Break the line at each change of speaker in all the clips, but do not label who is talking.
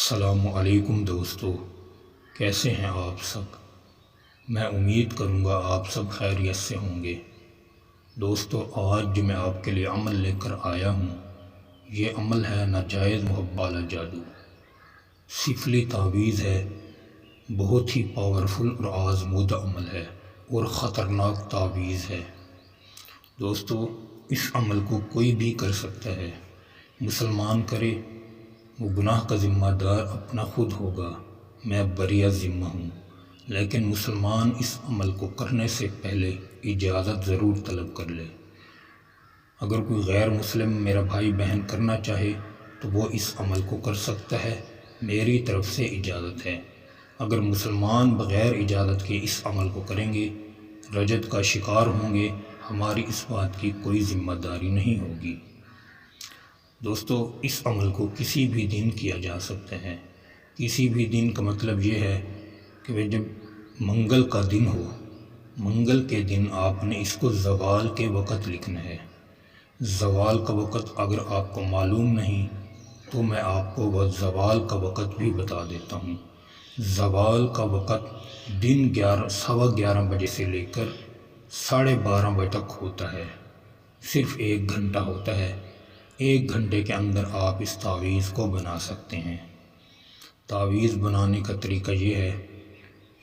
السلام علیکم دوستو، کیسے ہیں آپ سب؟ میں امید کروں گا آپ سب خیریت سے ہوں گے۔ دوستو، آج جو میں آپ کے لیے عمل لے کر آیا ہوں، یہ عمل ہے ناجائز محبت والا جادو۔ سفلی تعویذ ہے، بہت ہی پاورفل اور آزمودہ عمل ہے اور خطرناک تعویذ ہے۔ دوستو، اس عمل کو کوئی بھی کر سکتا ہے۔ مسلمان کرے، وہ گناہ کا ذمہ دار اپنا خود ہوگا، میں بری ذمہ ہوں۔ لیکن مسلمان اس عمل کو کرنے سے پہلے اجازت ضرور طلب کر لے۔ اگر کوئی غیر مسلم میرا بھائی بہن کرنا چاہے تو وہ اس عمل کو کر سکتا ہے، میری طرف سے اجازت ہے۔ اگر مسلمان بغیر اجازت کے اس عمل کو کریں گے، رجت کا شکار ہوں گے، ہماری اس بات کی کوئی ذمہ داری نہیں ہوگی۔ دوستو، اس عمل کو کسی بھی دن کیا جا سکتا ہے۔ کسی بھی دن کا مطلب یہ ہے کہ جب منگل کا دن ہو، منگل کے دن آپ نے اس کو زوال کے وقت لکھنا ہے۔ زوال کا وقت اگر آپ کو معلوم نہیں تو میں آپ کو وہ زوال کا وقت بھی بتا دیتا ہوں۔ زوال کا وقت دن 11:15 بجے سے لے کر 12:30 بجے تک ہوتا ہے، صرف 1 گھنٹہ ہوتا ہے۔ 1 گھنٹے کے اندر آپ اس تعویذ کو بنا سکتے ہیں۔ تعویذ بنانے کا طریقہ یہ ہے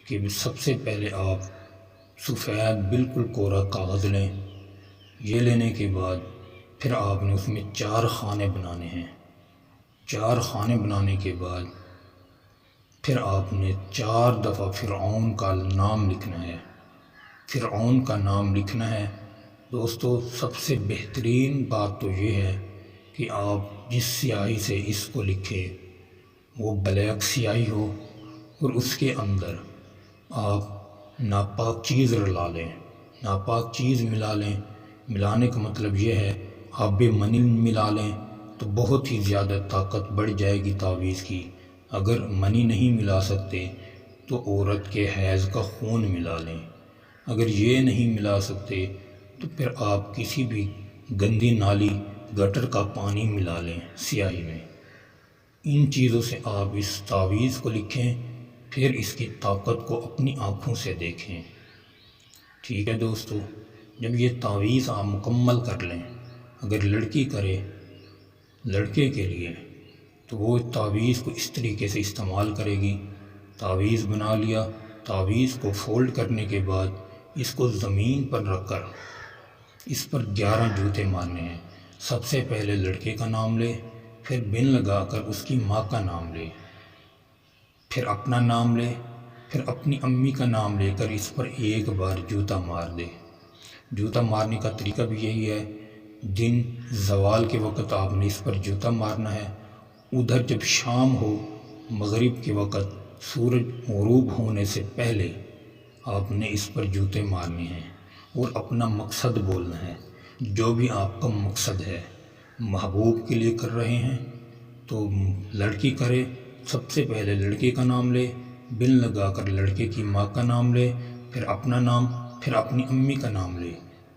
کہ سب سے پہلے آپ سفید بالکل کوڑا کاغذ لیں۔ یہ لینے کے بعد پھر آپ نے اس میں 4 خانے بنانے ہیں۔ 4 خانے بنانے کے بعد پھر آپ نے 4 دفعہ فرعون کا نام لکھنا ہے۔ فرعون کا نام لکھنا ہے۔ دوستو، سب سے بہترین بات تو یہ ہے کہ آپ جس سیاہی سے اس کو لکھیں وہ بلیک سیاہی ہو، اور اس کے اندر آپ ناپاک چیز رلا لیں، ناپاک چیز ملا لیں۔ ملانے کا مطلب یہ ہے آب منی ملا لیں تو بہت ہی زیادہ طاقت بڑھ جائے گی تعویذ کی۔ اگر منی نہیں ملا سکتے تو عورت کے حیض کا خون ملا لیں۔ اگر یہ نہیں ملا سکتے تو پھر آپ کسی بھی گندی نالی گٹر کا پانی ملا لیں سیاہی میں۔ ان چیزوں سے آپ اس تعویذ کو لکھیں، پھر اس کی طاقت کو اپنی آنکھوں سے دیکھیں۔ ٹھیک ہے دوستو، جب یہ تعویذ آپ مکمل کر لیں، اگر لڑکی کرے لڑکے کے لیے تو وہ تعویذ کو اس طریقے سے استعمال کرے گی۔ تعویذ بنا لیا، تعویذ کو فولڈ کرنے کے بعد اس کو زمین پر رکھ کر اس پر 11 جوتے مارنے ہیں۔ سب سے پہلے لڑکے کا نام لے، پھر بن لگا کر اس کی ماں کا نام لے، پھر اپنا نام لے، پھر اپنی امی کا نام لے کر اس پر 1 بار جوتا مار دے۔ جوتا مارنے کا طریقہ بھی یہی ہے، دن زوال کے وقت آپ نے اس پر جوتا مارنا ہے۔ ادھر جب شام ہو، مغرب کے وقت سورج غروب ہونے سے پہلے آپ نے اس پر جوتے مارنے ہیں اور اپنا مقصد بولنا ہے۔ جو بھی آپ کا مقصد ہے، محبوب کے لیے کر رہے ہیں تو لڑکی کرے، سب سے پہلے لڑکے کا نام لے، بن لگا کر لڑکے کی ماں کا نام لے، پھر اپنا نام، پھر اپنی امی کا نام لے،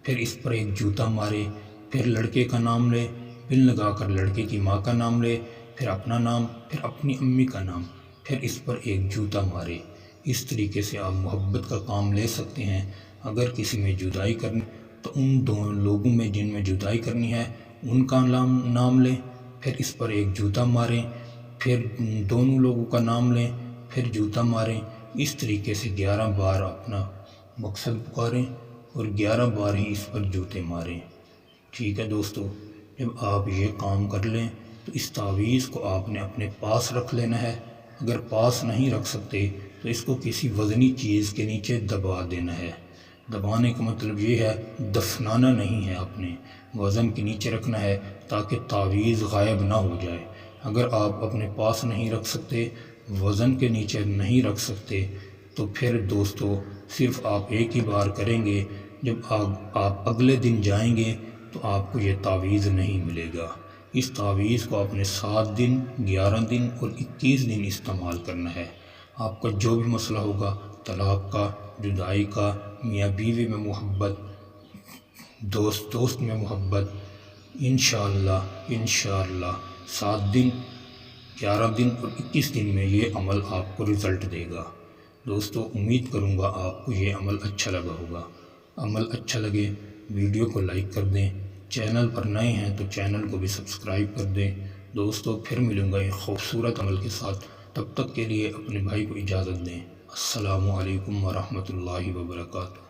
پھر اس پر 1 جوتا مارے، پھر لڑکے کا نام لے، بن لگا کر لڑکے کی ماں کا نام لے، پھر اپنا نام، پھر اپنی امی کا نام، پھر اس پر 1 جوتا مارے۔ اس طریقے سے آپ محبت کا کام لے سکتے ہیں۔ اگر کسی میں جدائی کرنی تو ان 2 لوگوں میں جن میں جدائی کرنی ہے ان کا نام لیں، پھر اس پر 1 جوتا ماریں، پھر دونوں لوگوں کا نام لیں، پھر جوتا ماریں۔ اس طریقے سے 11 بار اپنا مقصد پکاریں اور 11 بار ہی اس پر جوتے ماریں۔ ٹھیک ہے دوستو، جب آپ یہ کام کر لیں تو اس تعویذ کو آپ نے اپنے پاس رکھ لینا ہے۔ اگر پاس نہیں رکھ سکتے تو اس کو کسی وزنی چیز کے نیچے دبا دینا ہے۔ دبانے کا مطلب یہ ہے دفنانا نہیں ہے، آپ نے وزن کے نیچے رکھنا ہے تاکہ تعویذ غائب نہ ہو جائے۔ اگر آپ اپنے پاس نہیں رکھ سکتے، وزن کے نیچے نہیں رکھ سکتے، تو پھر دوستو صرف آپ 1 ہی بار کریں گے۔ جب آپ اگلے دن جائیں گے تو آپ کو یہ تعویذ نہیں ملے گا۔ اس تعویذ کو آپ نے 7 دن، 11 دن اور 21 دن استعمال کرنا ہے۔ آپ کا جو بھی مسئلہ ہوگا، طلاق کا، جدائی کا، میاں بیوی میں محبت، دوست میں محبت، انشاءاللہ 7 دن 11 دن اور 21 دن میں یہ عمل آپ کو رزلٹ دے گا۔ دوستو امید کروں گا آپ کو یہ عمل اچھا لگا ہوگا۔ عمل اچھا لگے ویڈیو کو لائک کر دیں، چینل پر نئے ہیں تو چینل کو بھی سبسکرائب کر دیں۔ دوستو پھر ملوں گا ایک خوبصورت عمل کے ساتھ، تب تک کے لیے اپنے بھائی کو اجازت دیں۔ السلام علیکم ورحمۃ اللہ وبرکاتہ۔